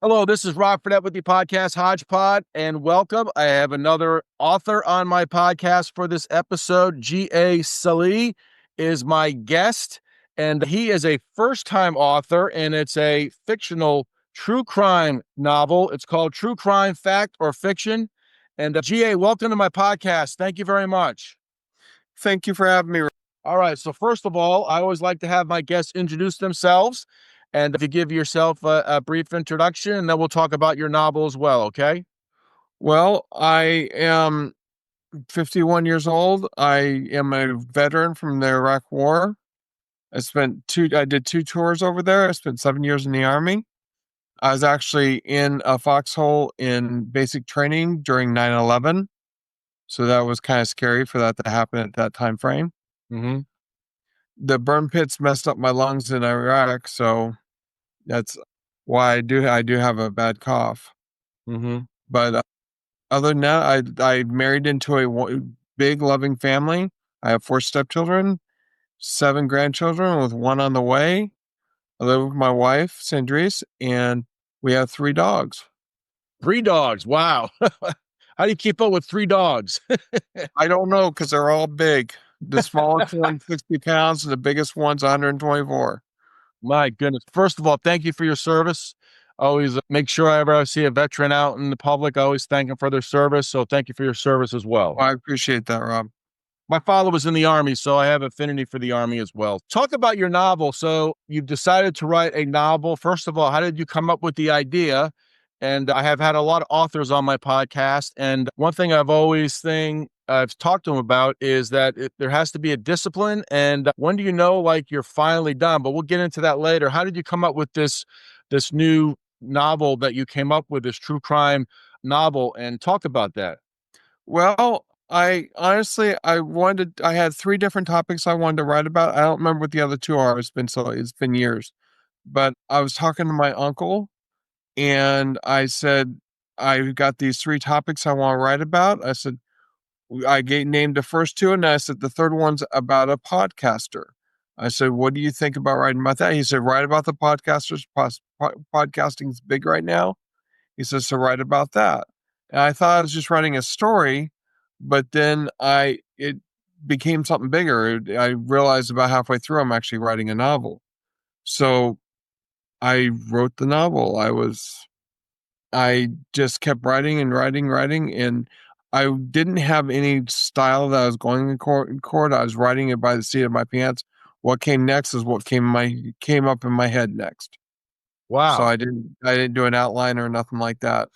Hello, this is Rob Fredette with the podcast Hodgepod, and welcome. I have another author on my podcast for this episode. G.A. Sallee is my guest, and he is a first-time author, and it's a fictional true crime novel. It's called True Crime Fact or Fiction. And G.A., welcome to my podcast. Thank you very much. Thank you for having me. All right. So first of all, I always like to have my guests introduce themselves. And if you give yourself a brief introduction, and then we'll talk about your novel as well, okay? Well, I am 51 years old. I am a veteran from the Iraq War. I did 2 tours over there. I spent 7 years in the Army. I was actually in a foxhole in basic training during 9/11. So that was kind of scary for that to happen at that time frame. Mm-hmm. The burn pits messed up my lungs in Iraq, so that's why I do have a bad cough. Mm-hmm. But other than that, I married into a big loving family. I have 4 stepchildren, 7 grandchildren with 1 on the way. I live with my wife, Sandrine, and we have 3 dogs. 3 dogs. Wow. How do you keep up with 3 dogs? I don't know because they're all big. The smallest one's 60 pounds and the biggest one's 124. My goodness. First of all, thank you for your service. Always make sure I see a veteran out in the public, I always thank them for their service. So thank you for your service as well. Well, I appreciate that, Rob. My father was in the Army, so I have affinity for the Army as well. Talk about your novel. So you've decided to write a novel. First of all, how did you come up with the idea? And I have had a lot of authors on my podcast. And one thing I've talked to them about is that there has to be a discipline. And when do you know, like, you're finally done? But we'll get into that later. How did you come up with this new novel that you came up with, this true crime novel, and talk about that? Well, I honestly, I had 3 different topics I wanted to write about. I don't remember what the other 2 are. It's been years. But I was talking to my uncle and I said, I've got these 3 topics I want to write about. I said, named the first 2, and I said, the third one's about a podcaster. I said, what do you think about writing about that? He said, write about the podcasters. Podcasting's big right now. He says, so write about that. And I thought I was just writing a story, but then it became something bigger. I realized about halfway through, I'm actually writing a novel. So I wrote the novel. I just kept writing and writing, and I didn't have any style that I was going in court. I was writing it by the seat of my pants. What came next is what came up in my head next. Wow. So I didn't do an outline or nothing like that.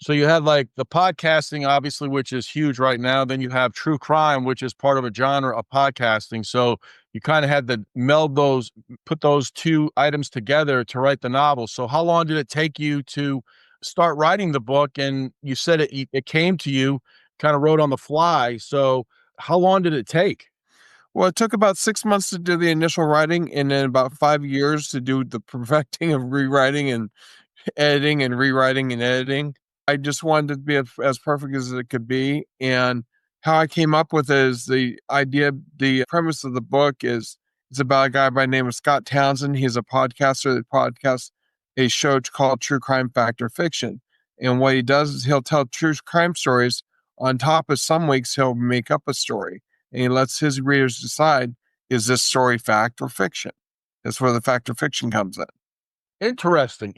So you had like the podcasting, obviously, which is huge right now. Then you have true crime, which is part of a genre of podcasting. So you kind of had to put those 2 items together to write the novel. So how long did it take you to start writing the book? And you said it came to you, kind of wrote on the fly. So how long did it take? Well, it took about 6 months to do the initial writing, and then about 5 years to do the perfecting of rewriting and editing and rewriting and editing. I just wanted to be as perfect as it could be. And how I came up with it is the premise of the book is it's about a guy by the name of Scott Townsend. He's a podcaster that podcasts a show called True Crime Fact or Fiction. And what he does is he'll tell true crime stories. On top of some weeks, he'll make up a story. And he lets his readers decide, is this story fact or fiction? That's where the fact or fiction comes in. Interesting.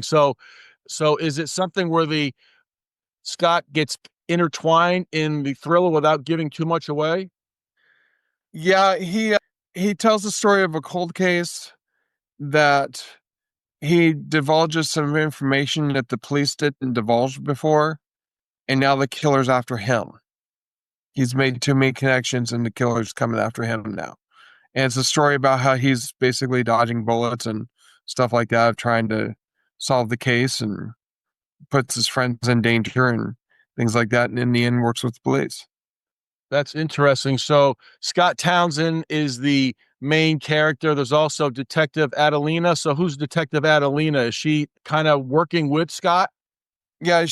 So is it something where the Scott gets intertwined in the thriller without giving too much away? Yeah, he tells the story of a cold case that he divulges some information that the police didn't divulge before, and now the killer's after him. He's made too many connections, and the killer's coming after him now. And it's a story about how he's basically dodging bullets and stuff like that, trying to solve the case, and puts his friends in danger and things like that, and in the end works with the police. That's interesting. So Scott Townsend is the main character. There's also Detective Adelina. So who's Detective Adelina? Is she kind of working with Scott? Yeah,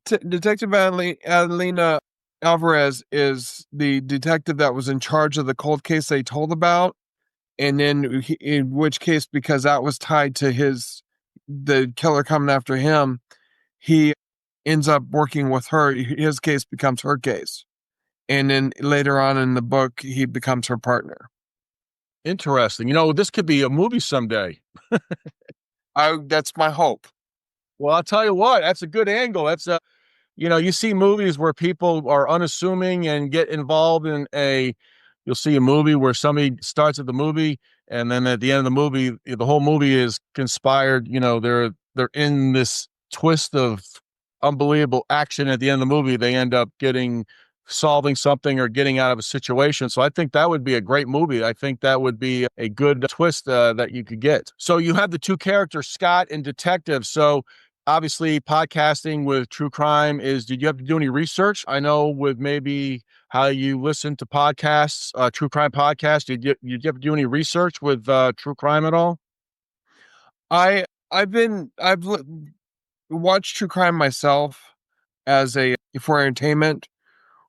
Detective Adelina Alvarez is the detective that was in charge of the cold case they told about. And then in which case, because that was tied to the killer coming after him, he ends up working with her. His case becomes her case. And then later on in the book, he becomes her partner. Interesting. This could be a movie someday. That's my hope. Well, I'll tell you what, that's a good angle. You see movies where people are unassuming and get involved you'll see a movie where somebody starts at the movie and then at the end of the movie, the whole movie is conspired. They're in this twist of unbelievable action. At the end of the movie, they end up solving something or getting out of a situation. So I think that would be a great movie. I think that would be a good twist that you could get. So you have the two characters, Scott and Detective. So obviously podcasting with true crime did you have to do any research? I know with maybe how you listen to podcasts, true crime podcasts, did you have to do any research with true crime at all? I've watched true crime myself as a for entertainment,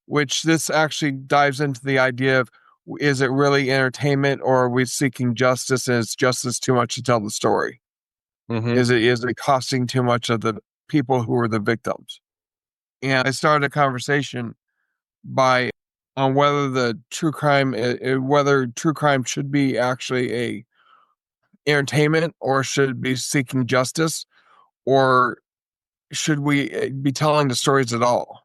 which this actually dives into the idea of, is it really entertainment, or are we seeking justice, and is justice too much to tell the story? Mm-hmm. Is it costing too much of the people who are the victims? And I started a conversation by on whether true crime should be actually a entertainment, or should be seeking justice, or should we be telling the stories at all?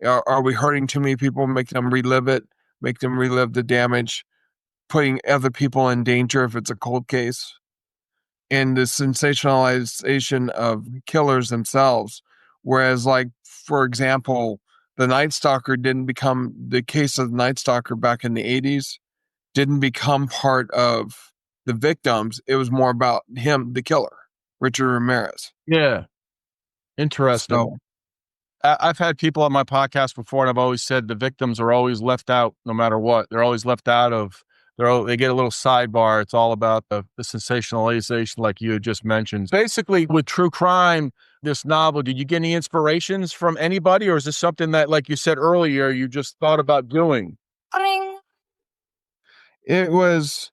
Are we hurting too many people, make them relive it, make them relive the damage, putting other people in danger if it's a cold case? And the sensationalization of killers themselves. Whereas, like, for example, the case of the Night Stalker back in the 80s didn't become part of the victims. It was more about him, the killer, Richard Ramirez. Yeah. Interesting. So, I've had people on my podcast before, and I've always said the victims are always left out no matter what. They're always left out of, they get a little sidebar. It's all about the sensationalization, like you had just mentioned. Basically, with true crime, this novel, did you get any inspirations from anybody, or is this something that, like you said earlier, you just thought about doing? it was,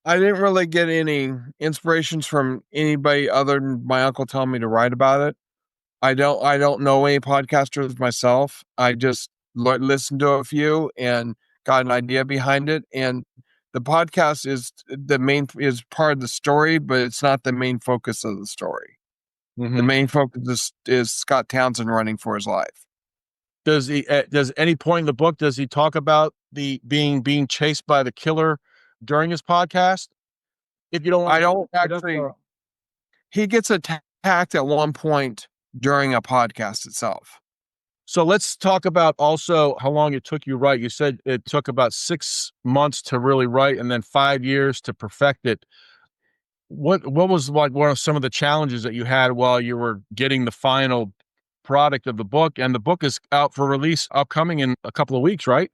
I didn't really get any inspirations from anybody other than my uncle telling me to write about it. I don't know any podcasters myself. I just listened to a few and got an idea behind it. And the podcast is part of the story, but it's not the main focus of the story. The Mm-hmm. main focus is Scott Townsend running for his life. Does any point in the book does he talk about the being chased by the killer during his podcast? If you don't want I to don't it up, actually. He gets attacked at one point during a podcast itself. so let's talk about also how long it took you to write. You said it took about 6 months to really write and then 5 years to perfect it. What was like one of some of the challenges that you had while you were getting the final product of the book? And the book is out for release upcoming in a couple of weeks, right?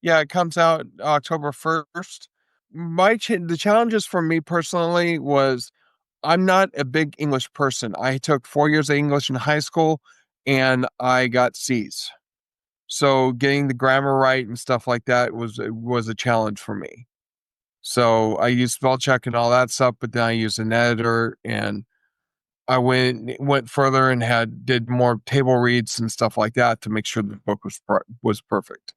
Yeah, it comes out October 1st. The challenges for me personally was, I'm not a big English person. I took 4 years of English in high school and I got C's. So getting the grammar right and stuff like that was a challenge for me. So I used spell check and all that stuff, but then I used an editor, and I went further and did more table reads and stuff like that to make sure the book was perfect.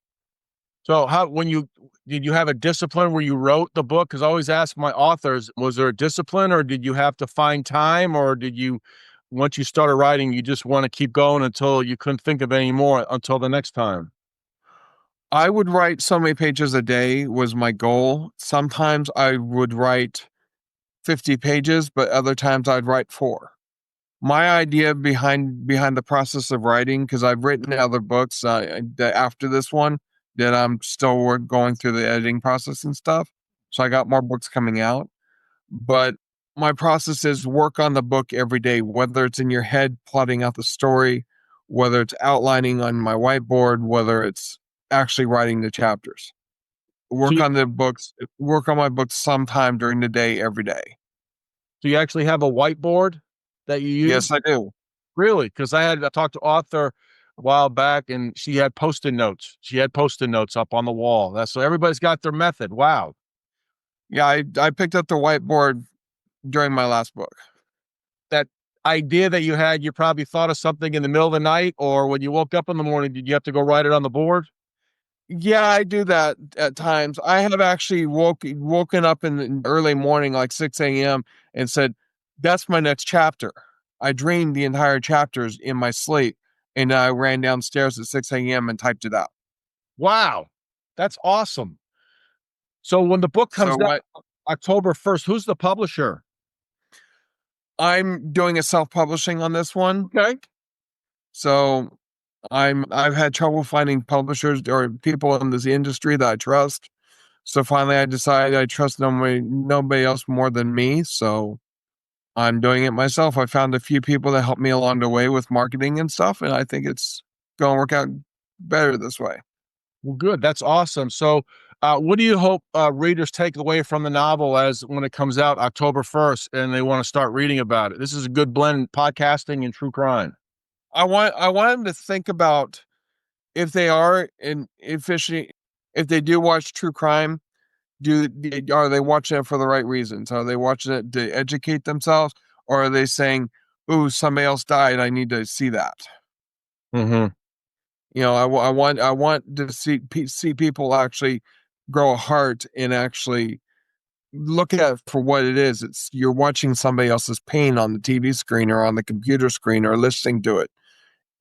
So when did you have a discipline where you wrote the book? Because I always ask my authors, was there a discipline, or did you have to find time, or once you started writing, you just want to keep going until you couldn't think of any more until the next time? I would write so many pages a day was my goal. Sometimes I would write 50 pages, but other times I'd write 4. My idea behind the process of writing, because I've written other books after this one that I'm still going through the editing process and stuff. So I got more books coming out, but my process is work on the book every day, whether it's in your head plotting out the story, whether it's outlining on my whiteboard, whether it's actually writing the chapters. So Work you, on the books, work on my books sometime during the day, every day. so you actually have a whiteboard that you use? Yes, I do. Really? Because I talked to author a while back, and she had post-it notes. She had post-it notes up on the wall. That's so everybody's got their method. Wow. Yeah, I picked up the whiteboard during my last book. that idea that you had, you probably thought of something in the middle of the night, or when you woke up in the morning, did you have to go write it on the board? Yeah, I do that at times. I have actually woken up in the early morning, like 6 a.m., and said, "That's my next chapter." I dreamed the entire chapters in my sleep, and I ran downstairs at 6 a.m. and typed it out. Wow, that's awesome. So when the book So comes out what October 1st, who's the publisher? I'm doing a self-publishing on this one. Okay. So I've had trouble finding publishers or people in this industry that I trust. So finally I decided I trust nobody else more than me. So I'm doing it myself. I found a few people that helped me along the way with marketing and stuff, and I think it's going to work out better this way. Well, good. That's awesome. So, what do you hope readers take away from the novel as when it comes out October 1st and they want to start reading about it? This is a good blend, podcasting and true crime. I want them to think about if they are in efficient, if they do watch true crime, are they watching it for the right reasons? Are they watching it to educate themselves, or are they saying, "Ooh, somebody else died. I need to see that." Mm-hmm. I want to see people actually grow a heart and actually look at it for what it is. It's you're watching somebody else's pain on the TV screen or on the computer screen or listening to it.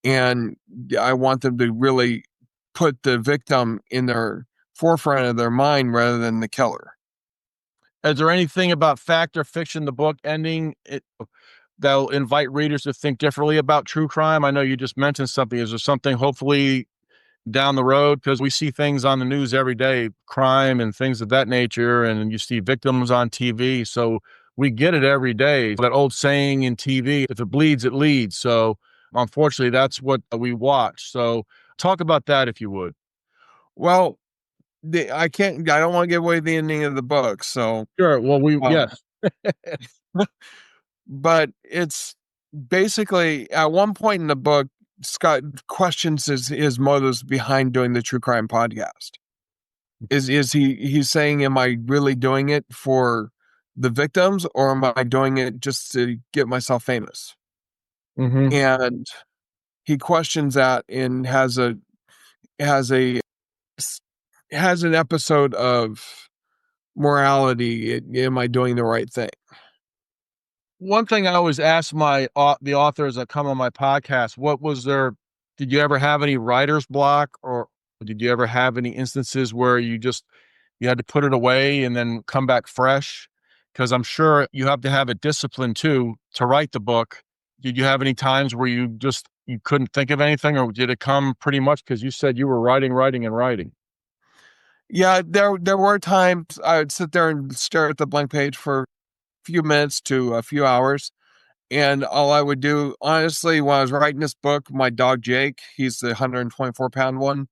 And I want them to really put the victim in their forefront of their mind rather than the killer. Is there anything about fact or fiction, the book ending, that'll invite readers to think differently about true crime? I know you just mentioned something. Is there something hopefully down the road, because we see things on the news every day, crime and things of that nature, and you see victims on TV, so we get it every day. That old saying in TV, if it bleeds it leads. So unfortunately that's what we watch. So talk about that if you would. Well, I don't want to give away the ending of the book. So, Sure. Well, we um, yes. but it's basically at one point in the book, Scott questions his motives behind doing the true crime podcast. Is he's saying, am I really doing it for the victims, or am I doing it just to get myself famous? Hmm. And he questions that and has a has an episode of morality. Am I doing the right thing? One thing I always ask the authors that come on my podcast, what was their did you ever have any writer's block, or did you ever have any instances where you had to put it away and then come back fresh? Because I'm sure you have to have a discipline too to write the book. Did you have any times where you couldn't think of anything, or did it come pretty much because you said you were writing, writing, and writing? Yeah, there were times I would sit there and stare at the blank page for a few minutes to a few hours. And all I would do, honestly, when I was writing this book, my dog Jake, he's the 124-pound one,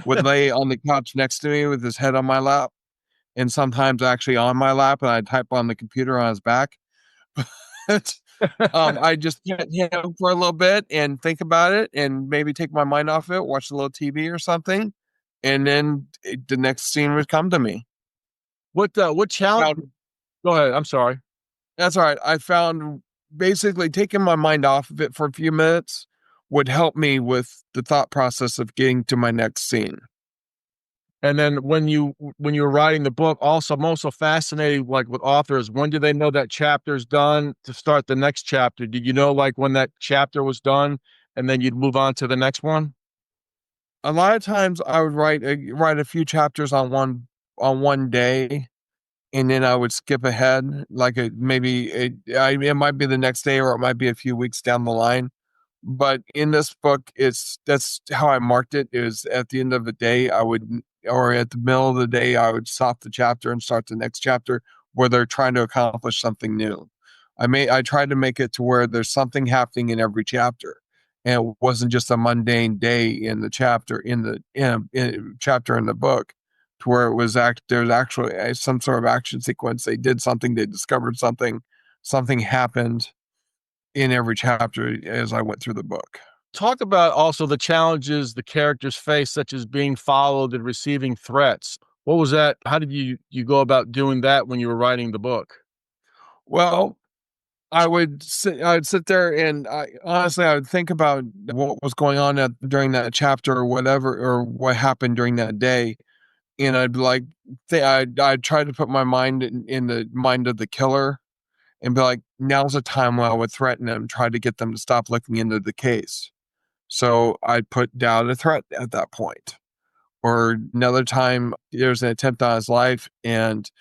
would lay on the couch next to me with his head on my lap, and sometimes actually on my lap, and I'd type on the computer on his back. But I just get him for a little bit and think about it, and maybe take my mind off it, watch a little TV or something, and then the next scene would come to me. What challenge? Found Go ahead. I'm sorry. That's all right. I found basically taking my mind off of it for a few minutes would help me with the thought process of getting to my next scene. And then when you were writing the book, also I'm also fascinated, like with authors, when do they know that chapter's done to start the next chapter? Did you know like when that chapter was done and then you'd move on to the next one? A lot of times I would write a few chapters on one day, and then I would skip ahead, like it might be the next day or it might be a few weeks down the line. But in this book, that's how I marked it. Is at the end of the day, or at the middle of the day, I would stop the chapter and start the next chapter where they're trying to accomplish something new. I tried to make it to where there's something happening in every chapter, and it wasn't just a mundane day in the chapter in chapter in the book, to where there's actually some sort of action sequence. They did something, they discovered something, something happened in every chapter as I went through the book. Talk about also the challenges the characters face, such as being followed and receiving threats. What was that? How did you go about doing that when you were writing the book? Well, I'd sit there and I would think about what was going on during that chapter or whatever, or what happened during that day. And I'd be like, I'd try to put my mind in the mind of the killer and be like, now's the time when I would threaten them, try to get them to stop looking into the case. So I'd put down a threat at that point. Or another time, there was an attempt on his life, and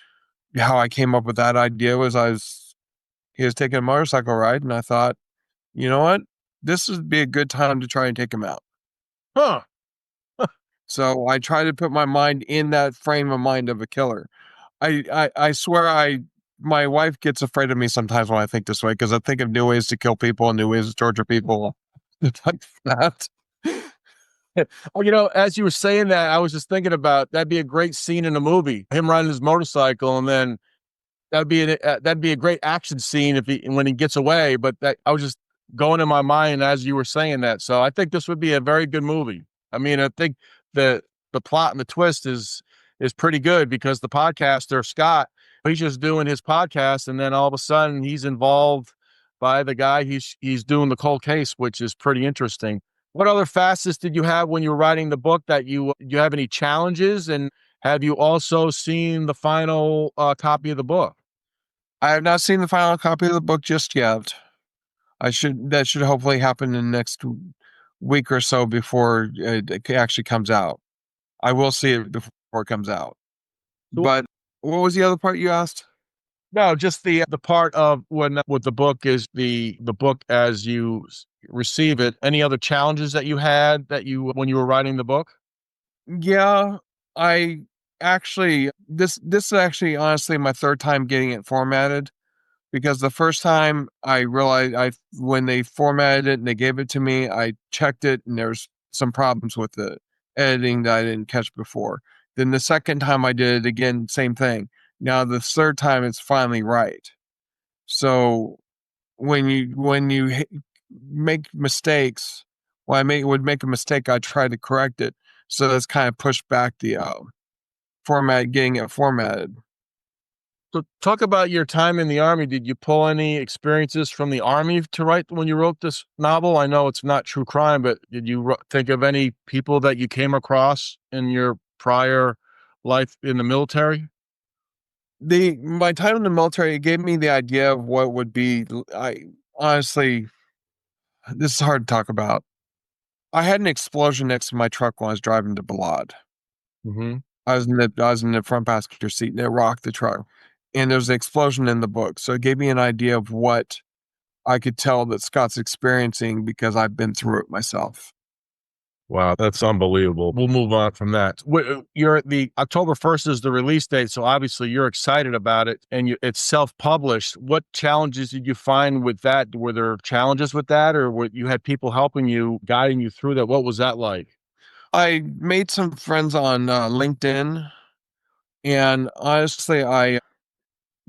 how I came up with that idea was he was taking a motorcycle ride, and I thought, you know what, this would be a good time to try and take him out. Huh. So I try to put my mind in that frame of mind of a killer. I swear my wife gets afraid of me sometimes when I think this way, because I think of new ways to kill people and new ways to torture people. Like that. Well, as you were saying that, I was just thinking about that'd be a great scene in a movie. Him riding his motorcycle, and then that'd be a great action scene when he gets away. But that I was just going in my mind as you were saying that. So I think this would be a very good movie. I mean, I think the the plot and the twist is pretty good because the podcaster Scott, he's just doing his podcast, and then all of a sudden he's involved by the guy he's doing the cold case, which is pretty interesting. What other facets did you have when you were writing the book that you have any challenges, and have you also seen the final copy of the book? I have not seen the final copy of the book just yet. That should hopefully happen in the next week or so before it actually comes out. I will see it before it comes out. So, But what was the other part you asked? no, just the part of when with the book is the book as you receive it. Any other challenges that you had that you when you were writing the book? Yeah, I actually this is actually honestly my third time getting it formatted, because the first time I realized I when they formatted it and they gave it to me, I checked it and there's some problems with the editing that I didn't catch before. Then the second time I did it again, same thing. Now the third time it's finally right. So make mistakes, when would make a mistake, I try to correct it. So that's kind of pushed back the getting it formatted. So talk about your time in the army. Did you pull any experiences from the army to write when you wrote this novel? I know it's not true crime, but did you think of any people that you came across in your prior life in the military? My time in the military, it gave me the idea of what would be. I honestly, this is hard to talk about. I had an explosion next to my truck when I was driving to Balad. Hmm. I was in the front passenger seat and it rocked the truck. And there's an explosion in the book. So it gave me an idea of what I could tell that Scott's experiencing, because I've been through it myself. Wow, that's unbelievable. We'll move on from that. You're the October 1st is the release date, so obviously you're excited about it, and it's self-published. What challenges did you find with that? Were there challenges with that, or you had people helping you, guiding you through that? What was that like? I made some friends on LinkedIn, and honestly, I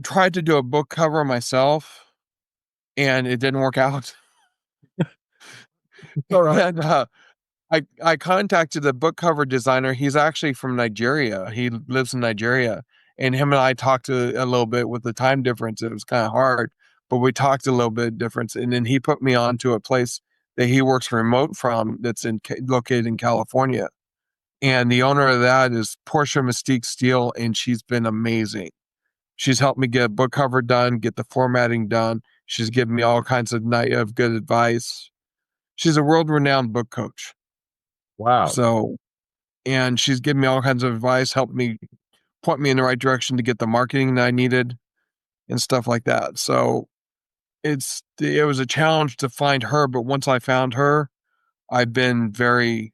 tried to do a book cover myself, and it didn't work out. All right. And I contacted the book cover designer. He's actually from Nigeria. He lives in Nigeria, and him and I talked a little bit. With the time difference, it was kind of hard, but we talked a little bit difference. And then he put me on to a place that he works remote from, that's located in California. And the owner of that is Portia Mystique Steele, and she's been amazing. She's helped me get a book cover done, get the formatting done. She's given me all kinds of good advice. She's a world-renowned book coach. Wow. So, and she's given me all kinds of advice, helped me point me in the right direction to get the marketing that I needed and stuff like that. So it was a challenge to find her, but once I found her, I've been very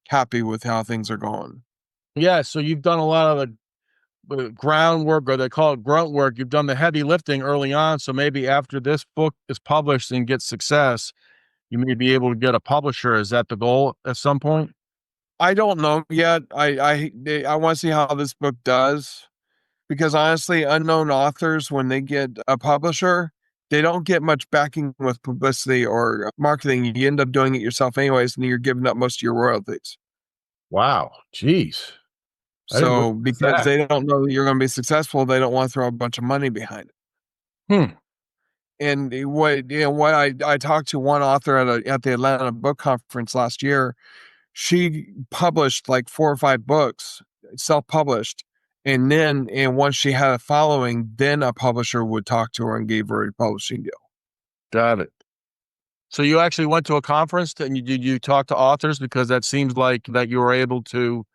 happy with how things are going. Yeah, so you've done a lot of the groundwork, or they call it grunt work. You've done the heavy lifting early on, so maybe after this book is published and gets success, you may be able to get a publisher. Is that the goal at some point? I don't know yet. I want to see how this book does, because honestly, unknown authors, when they get a publisher, they don't get much backing with publicity or marketing. You end up doing it yourself anyways, and you're giving up most of your royalties. Wow. Jeez. I didn't So realize because that. they don't know that you're going to be successful, they don't want to throw a bunch of money behind it. Hmm. And what I talked to one author at the Atlanta Book Conference last year. She published like 4 or 5 books, self-published, and once she had a following, then a publisher would talk to her and gave her a publishing deal. Got it. So you actually went to a conference and did you talk to authors, because that seems like that you were able to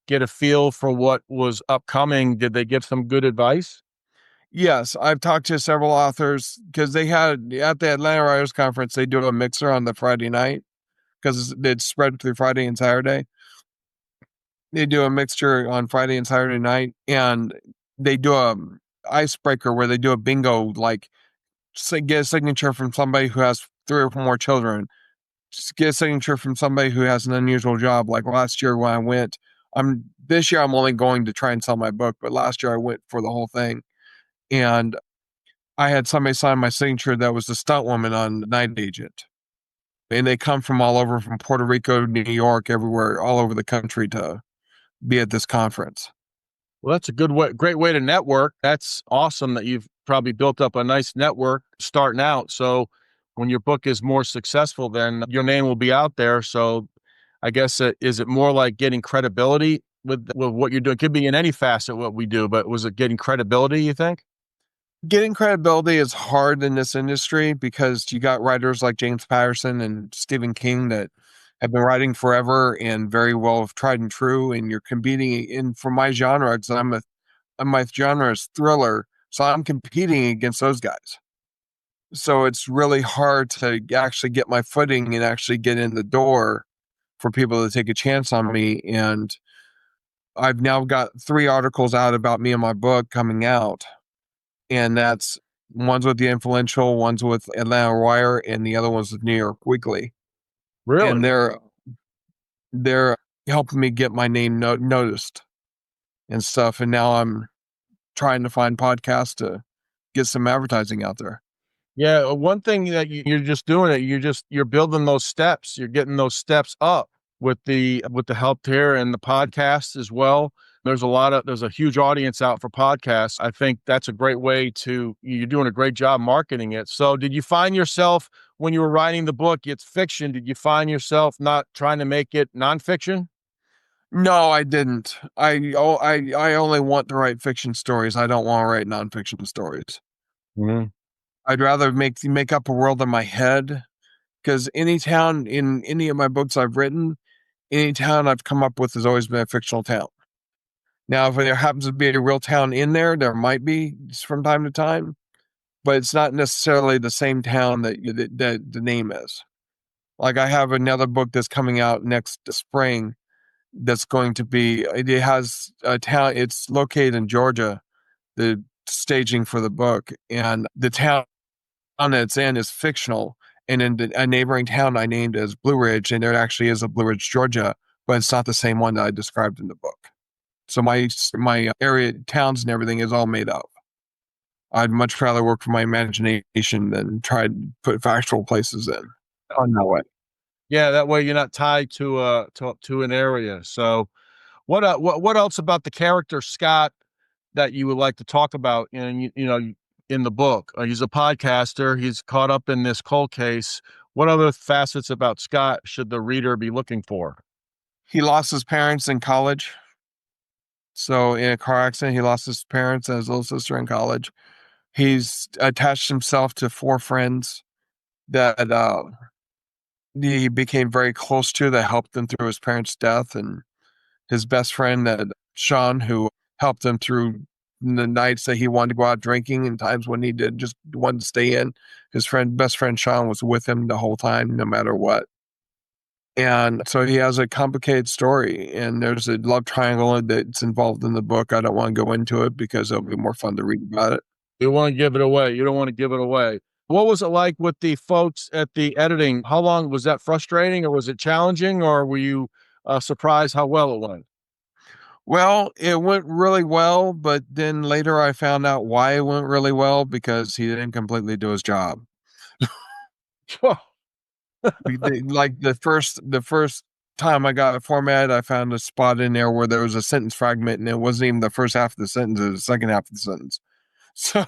get a feel for what was upcoming. Did they give some good advice? Yes, I've talked to several authors because they had at the Atlanta Writers Conference, they do a mixer on the Friday night because it's spread through Friday and Saturday. They do a mixture on Friday and Saturday night, and they do a icebreaker where they do a bingo, like get a signature from somebody who has 3 or 4 children. Just get a signature from somebody who has an unusual job. Like last year when I went, this year I'm only going to try and sell my book, but last year I went for the whole thing, and I had somebody sign my signature that was the stunt woman on Night Agent. And they come from all over, from Puerto Rico, New York, everywhere, all over the country to be at this conference. Well, that's a good way, great way to network. That's awesome that you've probably built up a nice network starting out. So when your book is more successful, then your name will be out there. So I guess is it more like getting credibility with what you're doing? It could be in any facet what we do, but was it getting credibility, you think? Getting credibility is hard in this industry because you got writers like James Patterson and Stephen King that have been writing forever and very well tried and true, and you're competing in for my genre because my genre is thriller, so I'm competing against those guys. So it's really hard to actually get my footing and actually get in the door for people to take a chance on me. And I've now got 3 articles out about me and my book coming out, and that's one's with the Influential, one's with Atlanta Wire, and the other one's with New York Weekly. And Really? they're helping me get my name noticed and stuff. And now I'm trying to find podcasts to get some advertising out there. Yeah. One thing that you're just doing it, you're building those steps. You're getting those steps up with the help here and the podcast as well. There's a huge audience out for podcasts. I think that's a great way you're doing a great job marketing it. So did you find yourself when you were writing the book, it's fiction, did you find yourself not trying to make it nonfiction? No, I didn't. I only want to write fiction stories. I don't want to write nonfiction stories. Mhm. I'd rather make up a world in my head because any town in any of my books I've written, any town I've come up with has always been a fictional town. Now, if there happens to be a real town in there, there might be from time to time, but it's not necessarily the same town that the name is. Like I have another book that's coming out next spring that's going to be, it has a town, it's located in Georgia, the staging for the book, and the town that it's in is fictional. And in a neighboring town I named as Blue Ridge, and there actually is a Blue Ridge, Georgia, but it's not the same one that I described in the book. So my area towns and everything is all made up. I'd much rather work for my imagination than try to put factual places in on that way. Yeah, that way you're not tied to an area. So what else about the character Scott that you would like to talk about in the book? He's a podcaster. He's caught up in this cold case. What other facets about Scott should the reader be looking for? He lost his parents in college. So in a car accident, he lost his parents and his little sister in college. He's attached himself to 4 friends that he became very close to that helped him through his parents' death, and his best friend that Sean, who helped him through the nights that he wanted to go out drinking and times when he did just wanted to stay in. His best friend Sean was with him the whole time, no matter what. And so he has a complicated story, and there's a love triangle that's involved in the book. I don't want to go into it because it'll be more fun to read about it. You want to give it away. You don't want to give it away. What was it like with the folks at the editing? How long was that frustrating, or was it challenging, or were you surprised how well it went? Well, it went really well, but then later I found out why it went really well because he didn't completely do his job. Like the first time I got a format, I found a spot in there where there was a sentence fragment, and it wasn't even the first half of the sentence; it was the second half of the sentence. So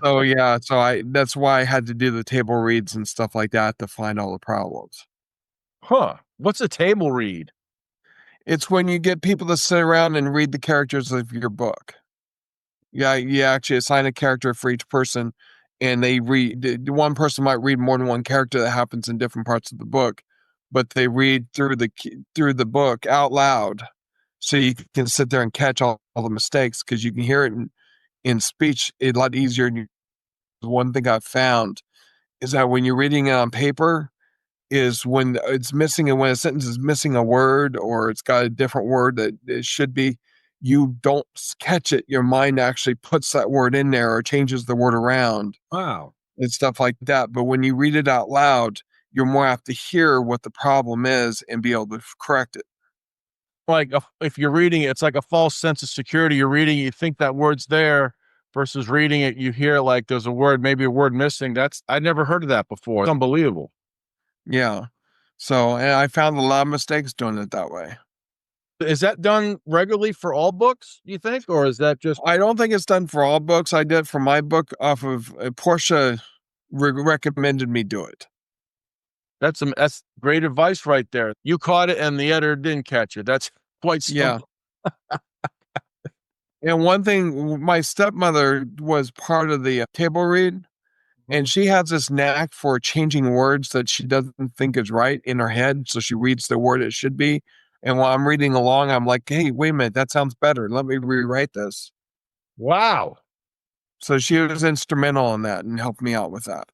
So yeah, that's why I had to do the table reads and stuff like that to find all the problems. Huh. What's a table read? It's when you get people to sit around and read the characters of your book. Yeah, you actually assign a character for each person, and they read. One person might read more than one character that happens in different parts of the book, but they read through the book out loud, so you can sit there and catch all the mistakes because you can hear it in speech a lot easier. One thing I've found is that when you're reading it on paper, is when it's missing and when a sentence is missing a word or it's got a different word that it should be, you don't catch it. Your mind actually puts that word in there or changes the word around Wow. and stuff like that. But when you read it out loud, you're more apt to hear what the problem is and be able to correct it. Like if you're reading it, it's like a false sense of security. You're reading, you think that word's there versus reading it, you hear like there's a word, maybe a word missing. I never heard of that before. It's unbelievable. Yeah. So, and I found a lot of mistakes doing it that way. Is that done regularly for all books, you think? Or is that just I don't think it's done for all books. I did for my book off of Portia recommended me do it. that's great advice right there. You caught it and the editor didn't catch it. That's quite Yeah. simple. And one thing, my stepmother was part of the table read, and she has this knack for changing words that she doesn't think is right in her head. So she reads the word it should be. And while I'm reading along, I'm like, hey, wait a minute, that sounds better. Let me rewrite this. Wow. So she was instrumental in that and helped me out with that.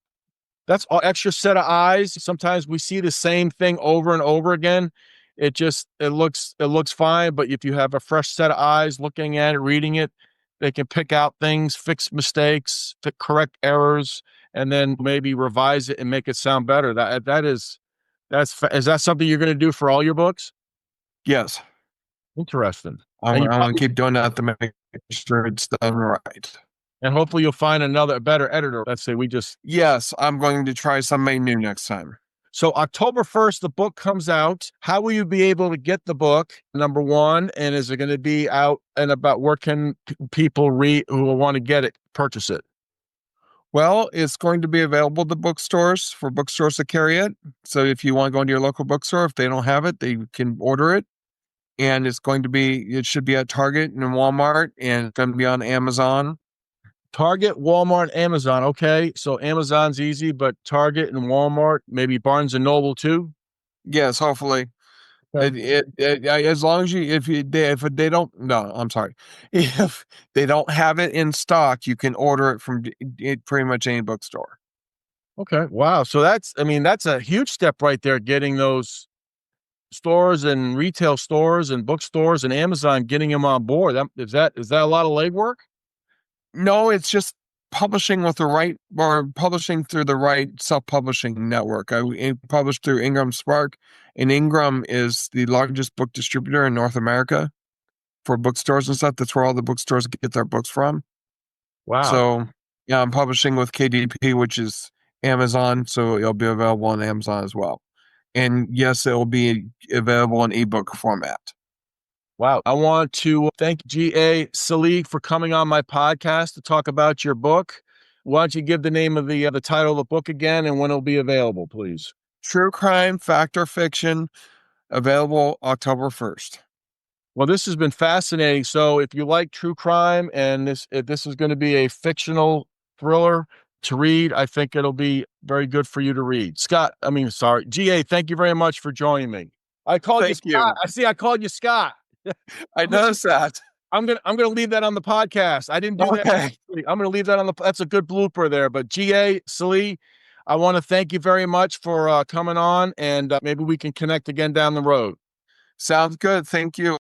That's an extra set of eyes. Sometimes we see the same thing over and over again. It looks fine, but if you have a fresh set of eyes looking at it, reading it, they can pick out things, fix mistakes, correct errors, and then maybe revise it and make it sound better. Is that something you're going to do for all your books? Yes. Interesting. I'm, And you I'm going to keep doing that to make sure it's done right. and hopefully you'll find another better editor. Let's say we just Yes, I'm going to try something new next time. So October 1st, the book comes out. How will you be able to get the book? Number one, and is it going to be out and about? Where can people read who will want to get it, purchase it? Well, it's going to be available to bookstores for bookstores to carry it. So if you want to go into your local bookstore, if they don't have it, they can order it. And it should be at Target and Walmart, and it's going to be on Amazon. Target, Walmart, Amazon. Okay, so Amazon's easy, but Target and Walmart, maybe Barnes and Noble too. Yes, hopefully. Okay. As long as if they don't, no, I'm sorry. If they don't have it in stock, you can order it from pretty much any bookstore. Okay. Wow. So that's a huge step right there, getting those stores and retail stores and bookstores and Amazon getting them on board. Is that a lot of legwork? No, it's just publishing with the right or publishing through the right self-publishing network. I published through Ingram Spark, and Ingram is the largest book distributor in North America for bookstores and stuff. That's where all the bookstores get their books from. Wow. So, yeah, I'm publishing with KDP, which is Amazon, so it'll be available on Amazon as well. And yes, it will be available in ebook format. Wow. I want to thank G.A. Sallee for coming on my podcast to talk about your book. Why don't you give the name of the title of the book again and when it'll be available, please? True crime, fact or fiction, available October 1st. Well, this has been fascinating. So if you like true crime and if this is going to be a fictional thriller to read, I think it'll be very good for you to read. G.A., thank you very much for joining me. I called you Thank Scott. you. I see I called you Scott. I noticed that. I'm gonna leave that on the podcast. I didn't do that. Okay. I'm gonna leave that on the. That's a good blooper there. But G.A. Sallee, I want to thank you very much for coming on, and maybe we can connect again down the road. Sounds good. Thank you.